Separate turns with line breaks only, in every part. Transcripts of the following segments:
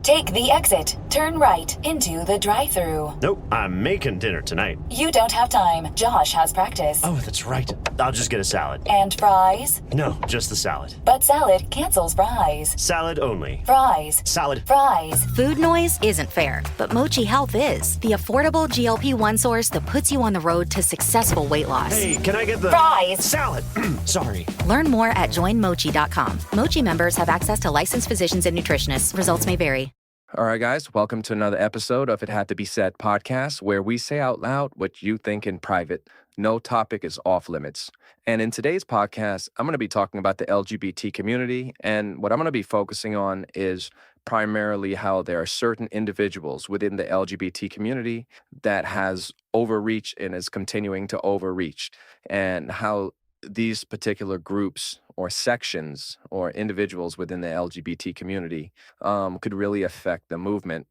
Take the exit. Turn right into the drive-thru.
Nope, I'm making dinner tonight.
You don't have time. Josh has practice.
Oh, that's right. I'll just get a salad.
And fries?
No, just the salad.
But salad cancels fries.
Salad only.
Fries.
Salad.
Fries.
Food noise isn't fair, but Mochi Health is. The affordable GLP-1 source that puts you on the road to successful weight loss.
Hey, can I get the...
Fries.
Salad. Sorry.
Learn more at joinmochi.com. Mochi members have access to licensed physicians and nutritionists. Results may vary.
All right, guys, welcome to another episode of It Had to Be Said podcast, where we say out loud what you think in private. No topic is off limits. And in today's podcast, I'm going to be talking about the LGBT community. And what I'm going to be focusing on is primarily how there are certain individuals within the LGBT community that has overreached and is continuing to overreach, and how these particular groups or sections or individuals within the LGBT community could really affect the movement.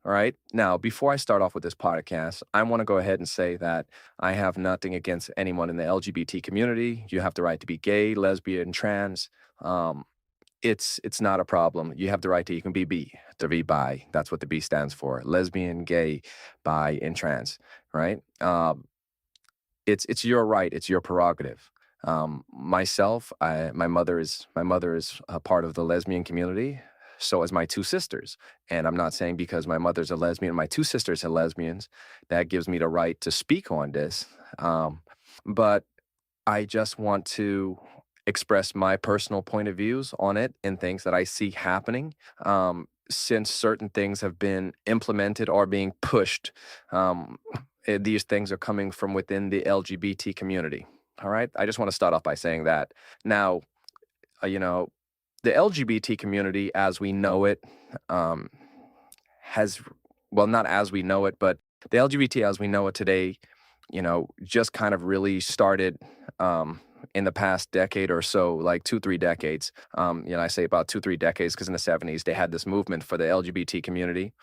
All right. Now, before I start off with this podcast, I want to go ahead and say that I have nothing against anyone in the LGBT community. You have the right to be gay, lesbian, trans. It's not a problem. You have the right to, you can be bi. That's what the B stands for. Lesbian, gay, bi, and trans, right? It's your right. It's your prerogative. Myself, my mother is a part of the lesbian community. So as my two sisters. And I'm not saying because my mother's a lesbian, my two sisters are lesbians, that gives me the right to speak on this. But I just want to express my personal point of views on it and things that I see happening. Since certain things have been implemented or being pushed, these things are coming from within the LGBT community. All right. I just want to start off by saying that. Now, the LGBT community as we know it has, well, not as we know it, but the LGBT as we know it today, just kind of really started in the past decade or so, like 2-3 decades. I say about 2-3 decades because in the 70s, they had this movement for the LGBT community.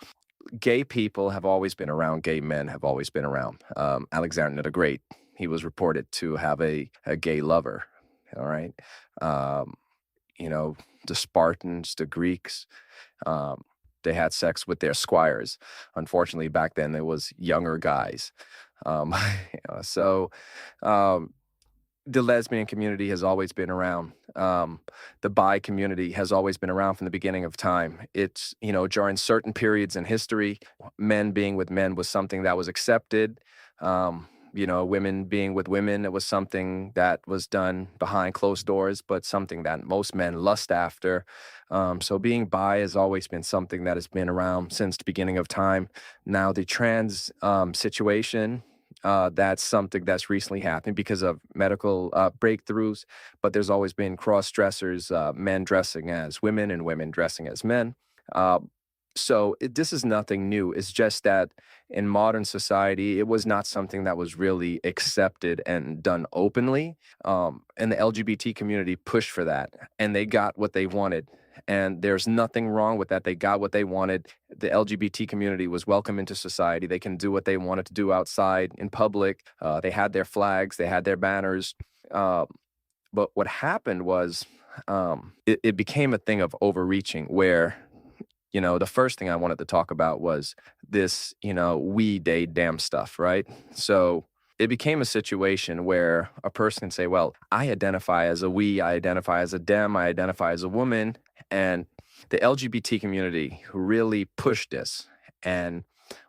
Gay people have always been around. Gay men have always been around. Alexander the Great, he was reported to have a gay lover. All right. The Spartans, the Greeks, they had sex with their squires. Unfortunately, back then there was younger guys. The lesbian community has always been around. The bi community has always been around from the beginning of time. It's, during certain periods in history, men being with men was something that was accepted. Women being with women, it was something that was done behind closed doors, but something that most men lust after. So being bi has always been something that has been around since the beginning of time. Now, the trans situation, that's something that's recently happened because of medical breakthroughs, but there's always been cross-dressers, men dressing as women and women dressing as men. This is nothing new. It's just that in modern society, it was not something that was really accepted and done openly. And the LGBT community pushed for that, and they got what they wanted. And there's nothing wrong with that. They got what they wanted. The LGBT community was welcome into society. They can do what they wanted to do outside in public. They had their flags. They had their banners. But what happened was it became a thing of overreaching where, the first thing I wanted to talk about was this, we, they, damn stuff, right? So it became a situation where a person can say, well, I identify as a we, I identify as a dem, I identify as a woman. And the LGBT community really pushed this. And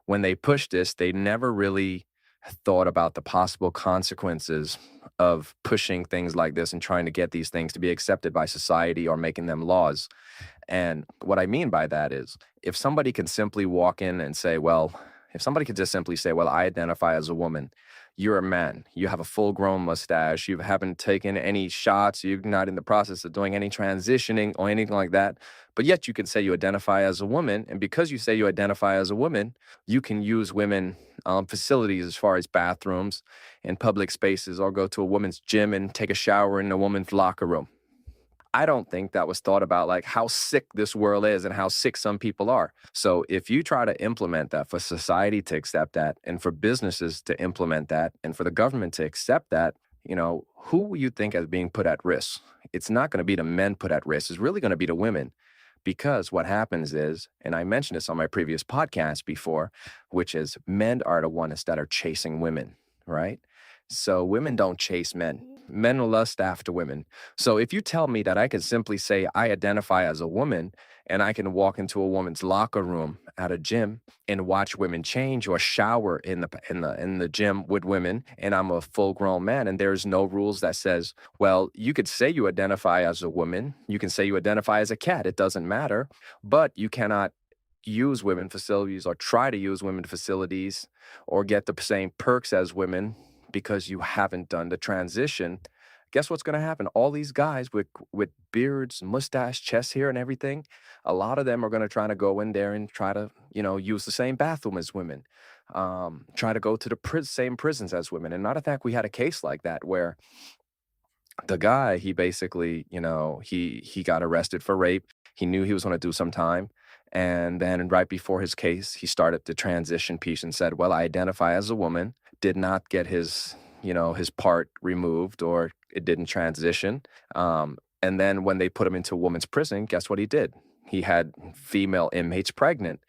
when they pushed this, they never really thought about the possible consequences of pushing things like this and trying to get these things to be accepted by society or making them laws. And what I mean by that is if somebody can simply walk in and say, if somebody could just simply say, I identify as a woman, you're a man, you have a full-grown mustache, you haven't taken any shots, you're not in the process of doing any transitioning or anything like that, but yet you can say you identify as a woman, and because you say you identify as a woman, you can use women facilities as far as bathrooms and public spaces, or go to a woman's gym and take a shower in a woman's locker room. I don't think that was thought about, like how sick this world is and how sick some people are. So if you try to implement that, for society to accept that, and for businesses to implement that, and for the government to accept that, who you think is being put at risk? It's not going to be the men put at risk. It's really going to be the women. because what happens is, and I mentioned this on my previous podcast before, which is men are the ones that are chasing women, right? So women don't chase men. Men lust after women. So if you tell me that I can simply say I identify as a woman and I can walk into a woman's locker room at a gym and watch women change or shower in the gym with women, and I'm a full grown man, and there's no rules that says, well, you could say you identify as a woman, you can say you identify as a cat, it doesn't matter, but you cannot use women facilities or try to use women facilities or get the same perks as women because you haven't done the transition. Guess what's going to happen? All these guys with beards, mustache, chest hair, and everything, a lot of them are going to try to go in there and try to, use the same bathroom as women, try to go to the same prisons as women. And matter of fact, we had a case like that where the guy, he basically, he got arrested for rape. He knew he was going to do some time. And then right before his case, he started the transition piece and said, well, I identify as a woman, did not get his part removed, or it didn't transition. And then when they put him into a woman's prison, guess what he did? He had female inmates pregnant,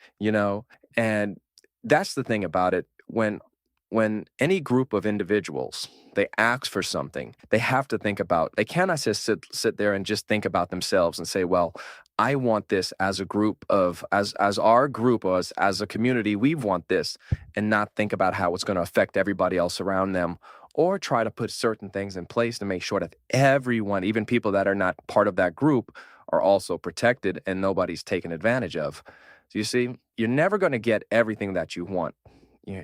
and that's the thing about it. When any group of individuals, they ask for something, they have to think about, they cannot just sit there and just think about themselves and say, well, I want this as a group of, as our group, or as a community, we want this, and not think about how it's going to affect everybody else around them, or try to put certain things in place to make sure that everyone, even people that are not part of that group, are also protected and nobody's taken advantage of. So you see, you're never going to get everything that you want.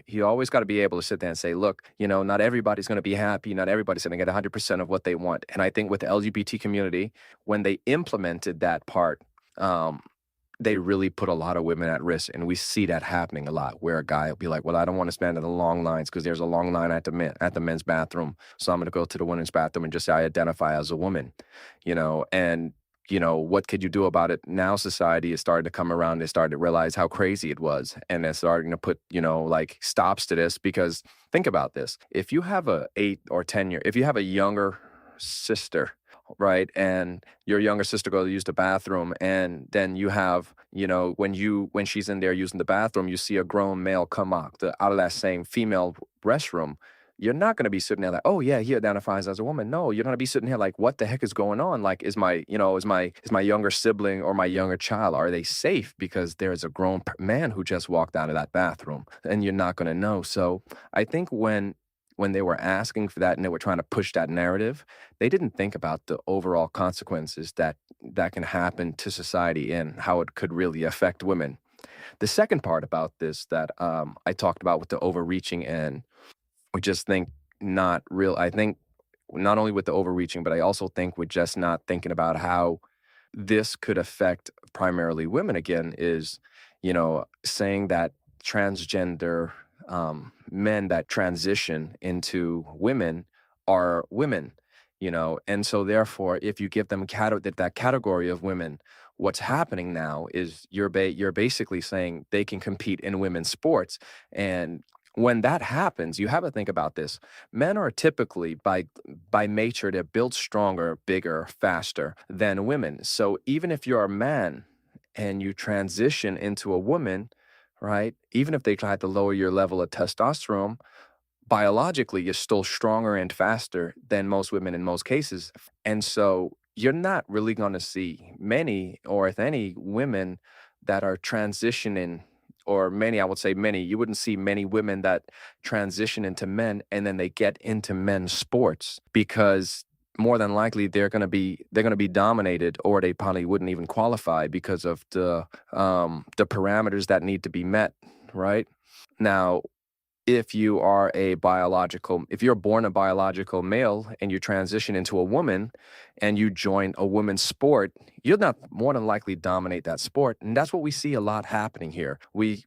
You always got to be able to sit there and say, look, not everybody's going to be happy. Not everybody's going to get 100% of what they want. And I think with the LGBT community, when they implemented that part, they really put a lot of women at risk. And we see that happening a lot, where a guy will be like, well, I don't want to stand in the long lines because there's a long line at the men's bathroom. So I'm going to go to the women's bathroom and just say I identify as a woman, and what could you do about it? Now society is starting to come around. They started to realize how crazy it was. And they're starting to put, like stops to this, because think about this. If you have if you have a younger sister, right, and your younger sister goes to use the bathroom, and then you have, when she's in there using the bathroom, you see a grown male come out of that same female restroom, you're not going to be sitting there like, oh yeah, he identifies as a woman. No, you're going to be sitting here like, what the heck is going on? Like, is my younger sibling or my younger child, are they safe? Because there is a grown man who just walked out of that bathroom, and you're not going to know. So I think when they were asking for that and they were trying to push that narrative, they didn't think about the overall consequences that can happen to society and how it could really affect women. The second part about this that I talked about with the overreaching, and we just think not real. I think not only with the overreaching, but I also think we're just not thinking about how this could affect primarily women again, is, saying that transgender men that transition into women are women, and so therefore, if you give them that category of women, what's happening now is you're basically saying they can compete in women's sports. And when that happens, you have to think about this. Men are typically, by nature, they're built stronger, bigger, faster than women. So even if you're a man and you transition into a woman, right, even if they try to lower your level of testosterone, biologically, you're still stronger and faster than most women in most cases. And so you're not really going to see many, or if any, women that are transitioning, or many, I would say many, you wouldn't see many women that transition into men and then they get into men's sports, because more than likely they're going to be dominated, or they probably wouldn't even qualify because of the parameters that need to be met, right? Now, if you're born a biological male and you transition into a woman and you join a women's sport, you'll not more than likely dominate that sport. And that's what we see a lot happening here. We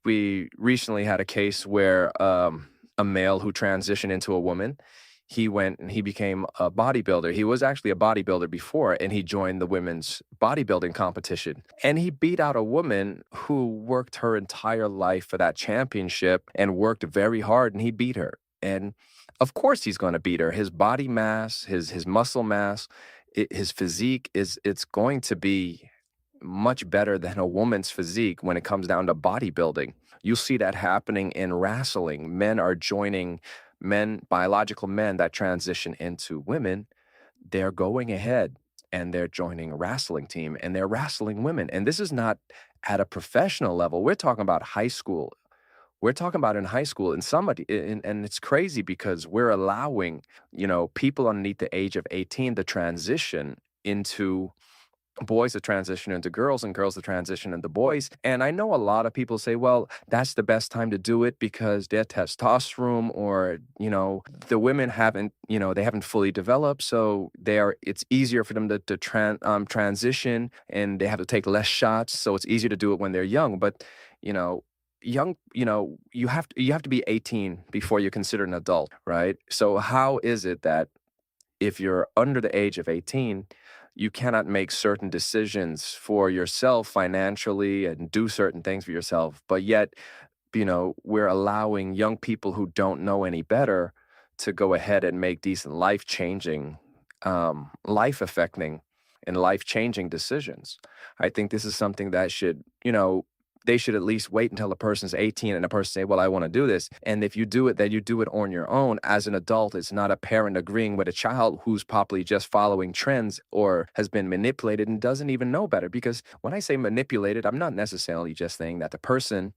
recently had a case where a male who transitioned into a woman, he went and he became a bodybuilder. He was actually a bodybuilder before, and he joined the women's bodybuilding competition. And he beat out a woman who worked her entire life for that championship and worked very hard, and he beat her. And of course he's going to beat her. His body mass, his muscle mass, his physique it's going to be much better than a woman's physique when it comes down to bodybuilding. You see that happening in wrestling. Men are joining biological men that transition into women. They're going ahead and they're joining a wrestling team and they're wrestling women. And this is not at a professional level. We're talking about high school. We're talking about in high school, and and it's crazy because we're allowing, people underneath the age of 18 to transition into boys to transition into girls and girls to transition into boys. And I know a lot of people say, well, that's the best time to do it because their testosterone or, the women haven't, they haven't fully developed. So it's easier for them to transition and they have to take less shots. So it's easier to do it when they're young. But, you know, you have to be 18 before you're considered an adult, right? So how is it that if you're under the age of 18, you cannot make certain decisions for yourself financially and do certain things for yourself, but yet, we're allowing young people who don't know any better to go ahead and make decent life-changing, life-affecting, and life-changing decisions. I think this is something that they should at least wait until a person's 18 and a person say, well, I want to do this. And if you do it, then you do it on your own. As an adult, it's not a parent agreeing with a child who's probably just following trends or has been manipulated and doesn't even know better. Because when I say manipulated, I'm not necessarily just saying that the person,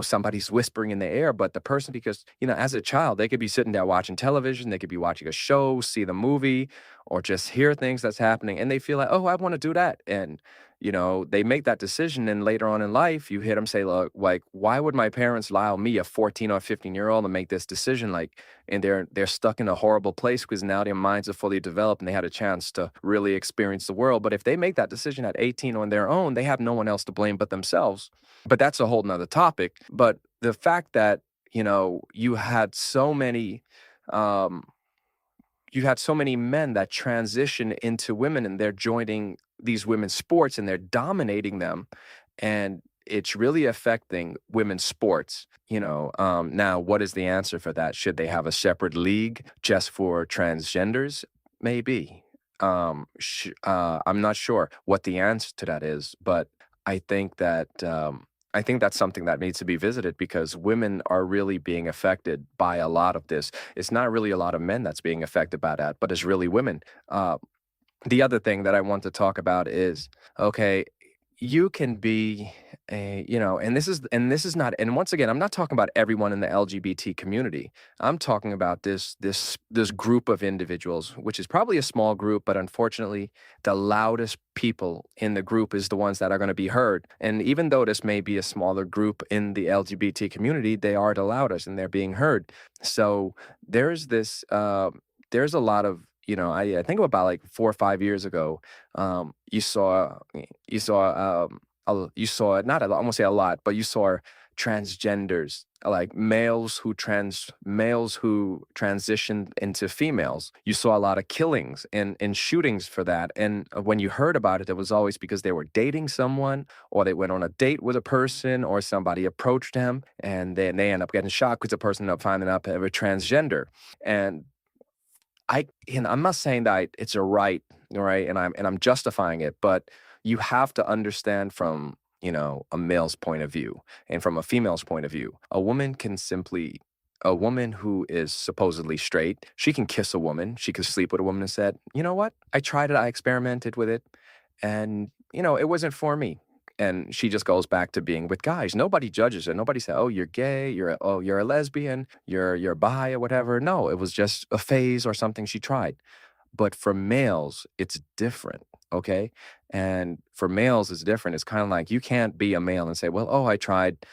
somebody's whispering in the air, but the person, because, as a child, they could be sitting there watching television, they could be watching a show, see the movie, or just hear things that's happening. And they feel like, oh, I want to do that. And they make that decision, and later on in life, you hear them say, look, like, why would my parents allow me, a 14 or 15-year-old, to make this decision? Like, and they're stuck in a horrible place because now their minds are fully developed and they had a chance to really experience the world. But if they make that decision at 18 on their own, they have no one else to blame but themselves. But that's a whole nother topic. But the fact that, you had so many, men that transition into women and they're joining these women's sports and they're dominating them, and it's really affecting women's sports. Now, what is the answer for that? Should they have a separate league just for transgenders? Maybe. I'm not sure what the answer to that is, but I think that's something that needs to be visited because women are really being affected by a lot of this. It's not really a lot of men that's being affected by that, but it's really women. The other thing that I want to talk about is, okay, you can be and this is not, and once again, I'm not talking about everyone in the LGBT community. I'm talking about this group of individuals, which is probably a small group, but unfortunately, the loudest people in the group is the ones that are going to be heard. And even though this may be a smaller group in the LGBT community, they are the loudest and they're being heard. So there's there's a lot of, I think about like 4 or 5 years ago, you saw not a lot, I won't say a lot, but you saw transgenders, like males who transitioned into females. You saw a lot of killings and shootings for that. And when you heard about it, it was always because they were dating someone, or they went on a date with a person, or somebody approached them, and then they end up getting shot because the person ended up finding out they were transgender. And I'm not saying that it's a right, and I'm justifying it, but you have to understand from, a male's point of view and from a female's point of view. A woman who is supposedly straight, she can kiss a woman, she could sleep with a woman and said, you know what? I tried it, I experimented with it, and, it wasn't for me. And she just goes back to being with guys. Nobody judges her. Nobody said, "Oh, you're gay. You're a lesbian. You're bi or whatever." No, it was just a phase or something she tried. But for males, it's different. Okay, and for males, it's different. It's kind of like you can't be a male and say, "Well, oh, I tried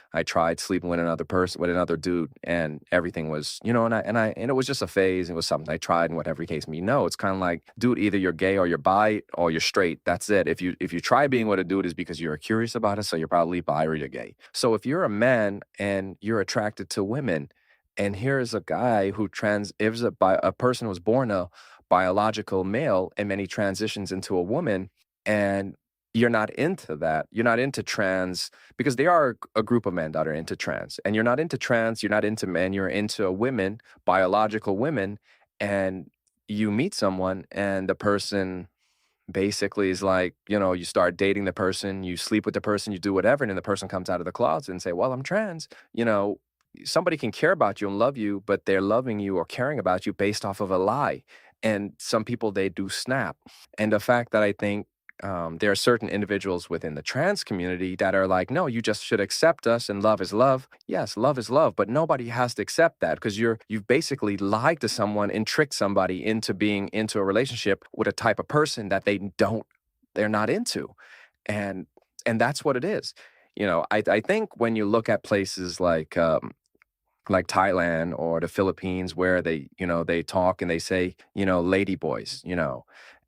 sleeping with another person, with another dude, and everything was, and it was just a phase. It was something I tried, and whatever case may be." No, it's kind of like, dude, either you're gay or you're bi or you're straight. That's it. If you try being with a dude, is because you're curious about it, so you're probably bi or you're gay. So if you're a man and you're attracted to women, and here's a guy if a person was born a biological male and then he transitions into a woman, and you're not into that. You're not into trans, because there are a group of men that are into trans, and you're not into trans, you're not into men, you're into women, biological women, and you meet someone and the person basically is like, you start dating the person, you sleep with the person, you do whatever, and then the person comes out of the closet and say, well, I'm trans. Somebody can care about you and love you, but they're loving you or caring about you based off of a lie. And some people, they do snap. And the fact that I think there are certain individuals within the trans community that are like, no, you just should accept us and love is love. Yes, love is love, but nobody has to accept that because you've basically lied to someone and tricked somebody into being into a relationship with a type of person that they're not into. And that's what it is. I think when you look at places like Thailand or the Philippines where they talk and they say, lady boys,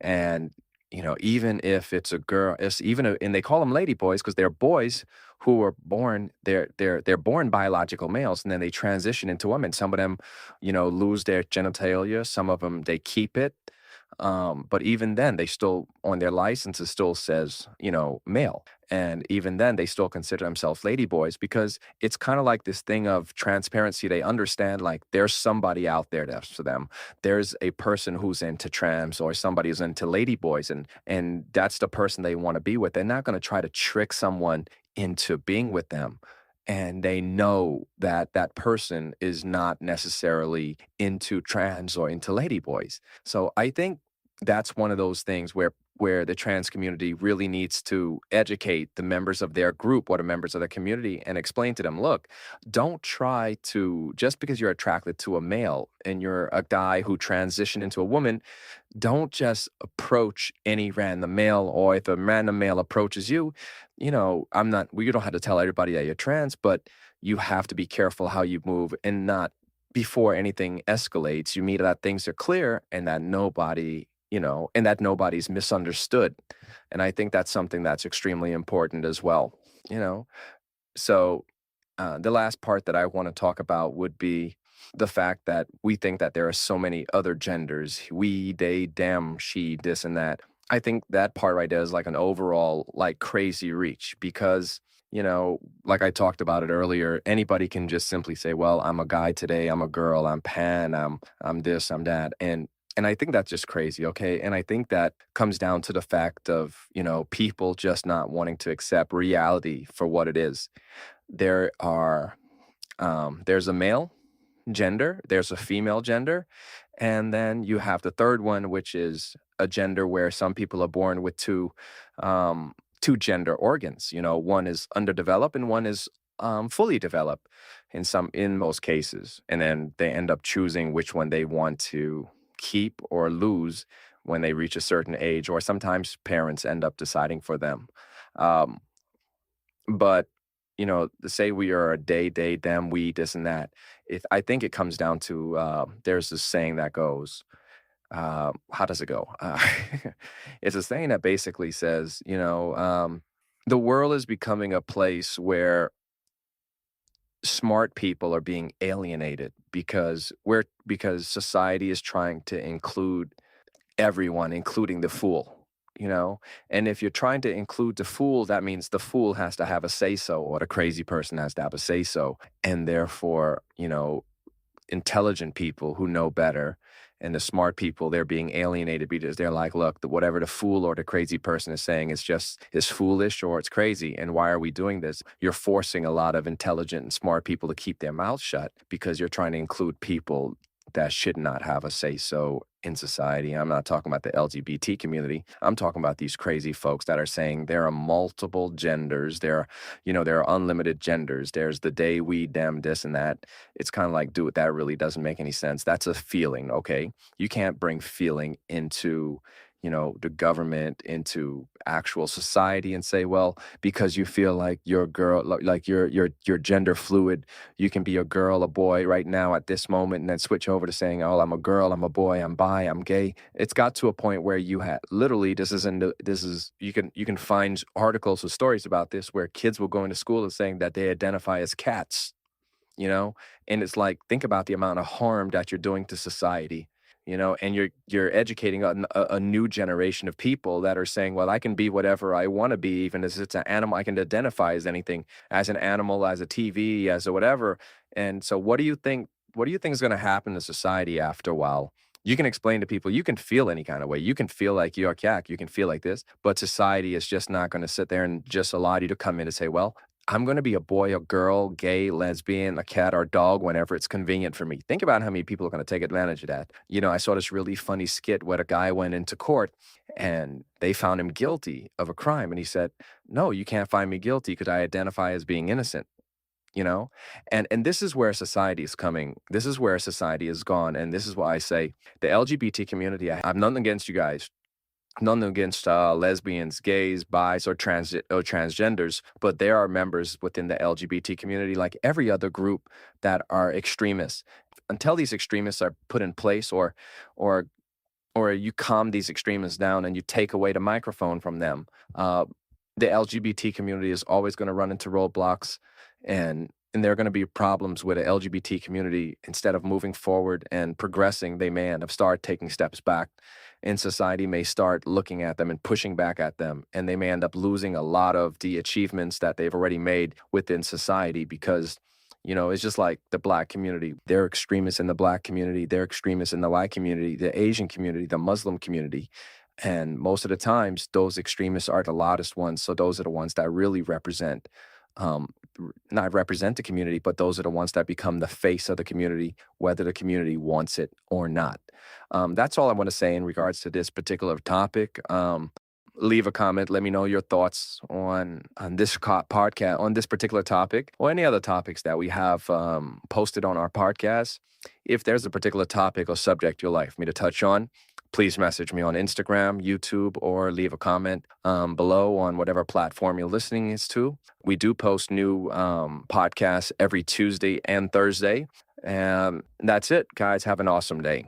and, even if it's a girl, and they call them lady boys because they're boys who are born, they're born biological males and then they transition into women. Some of them, lose their genitalia. Some of them, they keep it. But even then, they still, on their license, it still says, male. And even then, they still consider themselves ladyboys because it's kind of like this thing of transparency. They understand like there's somebody out there that's for them. There's a person who's into trans or somebody who's into ladyboys, and that's the person they want to be with. They're not going to try to trick someone into being with them. And they know that that person is not necessarily into trans or into ladyboys. So I think that's one of those things where the trans community really needs to educate the members of their group or the members of the community and explain to them, look, don't try to, just because you're attracted to a male and you're a guy who transitioned into a woman, don't just approach any random male, or if a random male approaches you, you don't have to tell everybody that you're trans, but you have to be careful how you move and not before anything escalates. You mean that things are clear and that nobody's misunderstood. And I think that's something that's extremely important as well, you know? So the last part that I want to talk about would be the fact that we think that there are so many other genders, we, they, them, she, this and that. I think that part right there is like an overall like crazy reach because, like I talked about it earlier, anybody can just simply say, well, I'm a guy today, I'm a girl, I'm pan, I'm this, I'm that. And I think that's just crazy, okay? And I think that comes down to the fact of, people just not wanting to accept reality for what it is. There's a male gender, there's a female gender, and then you have the third one, which is a gender where some people are born with two gender organs. One is underdeveloped and one is fully developed in most cases, and then they end up choosing which one they want to keep or lose when they reach a certain age, or sometimes parents end up deciding for them. Um, but to say we are a they, them, we, this and that, I think it comes down to there's this saying that goes, how does it go? It's a saying that basically says, the world is becoming a place where smart people are being alienated because society is trying to include everyone, including the fool, and if you're trying to include the fool, that means the fool has to have a say so, or the crazy person has to have a say so, and therefore, intelligent people who know better and the smart people, they're being alienated because they're like, look, whatever the fool or the crazy person is saying is foolish or it's crazy. And why are we doing this? You're forcing a lot of intelligent and smart people to keep their mouths shut because you're trying to include people that should not have a say so in society. I'm not talking about the LGBT community. I'm talking about these crazy folks that are saying there are multiple genders. There are unlimited genders. There's the they, we, them, this and that. It's kind of like, dude, that really doesn't make any sense. That's a feeling, okay? You can't bring feeling into the government, into actual society and say, well, because you feel like you're a girl, like you're gender fluid, you can be a girl, a boy right now at this moment, and then switch over to saying, oh, I'm a girl, I'm a boy, I'm bi, I'm gay. It's got to a point where you have literally, you can find articles or stories about this where kids will go into school and saying that they identify as cats, and it's like, think about the amount of harm that you're doing to society. And you're educating a new generation of people that are saying, well, I can be whatever I want to be, even as it's an animal. I can identify as anything, as an animal, as a TV, as a whatever. And so what do you think is going to happen to society after a while You can explain to people, you can feel any kind of way. You can feel like you're a yak, you can feel like this, but society is just not going to sit there and just allow you to come in and say, well, I'm going to be a boy, a girl, gay, lesbian, a cat, or a dog whenever it's convenient for me. Think about how many people are going to take advantage of that. I saw this really funny skit where a guy went into court and they found him guilty of a crime. And he said, no, you can't find me guilty because I identify as being innocent. And this is where society is coming. This is where society has gone. And this is why I say the LGBT community, I have nothing against you guys, nothing against lesbians, gays, bis, or transgenders, but there are members within the LGBT community, like every other group, that are extremists. Until these extremists are put in place, or you calm these extremists down and you take away the microphone from them, the LGBT community is always going to run into roadblocks, and there are going to be problems with the LGBT community. Instead of moving forward and progressing, they may end up start taking steps back, and society may start looking at them and pushing back at them, and they may end up losing a lot of the achievements that they've already made within society because it's just like the Black community. They're extremists in the Black community. They're extremists in the white community, the Asian community, the Muslim community. And most of the times, those extremists are the loudest ones. So those are the ones that really represent, not represent the community, but those are the ones that become the face of the community, whether the community wants it or not. That's all I want to say in regards to this particular topic. Leave a comment. Let me know your thoughts on this podcast, on this particular topic, or any other topics that we have posted on our podcast. If there's a particular topic or subject you'd like for me to touch on, please message me on Instagram, YouTube, or leave a comment below on whatever platform you're listening to. We do post new podcasts every Tuesday and Thursday. And that's it, guys. Have an awesome day.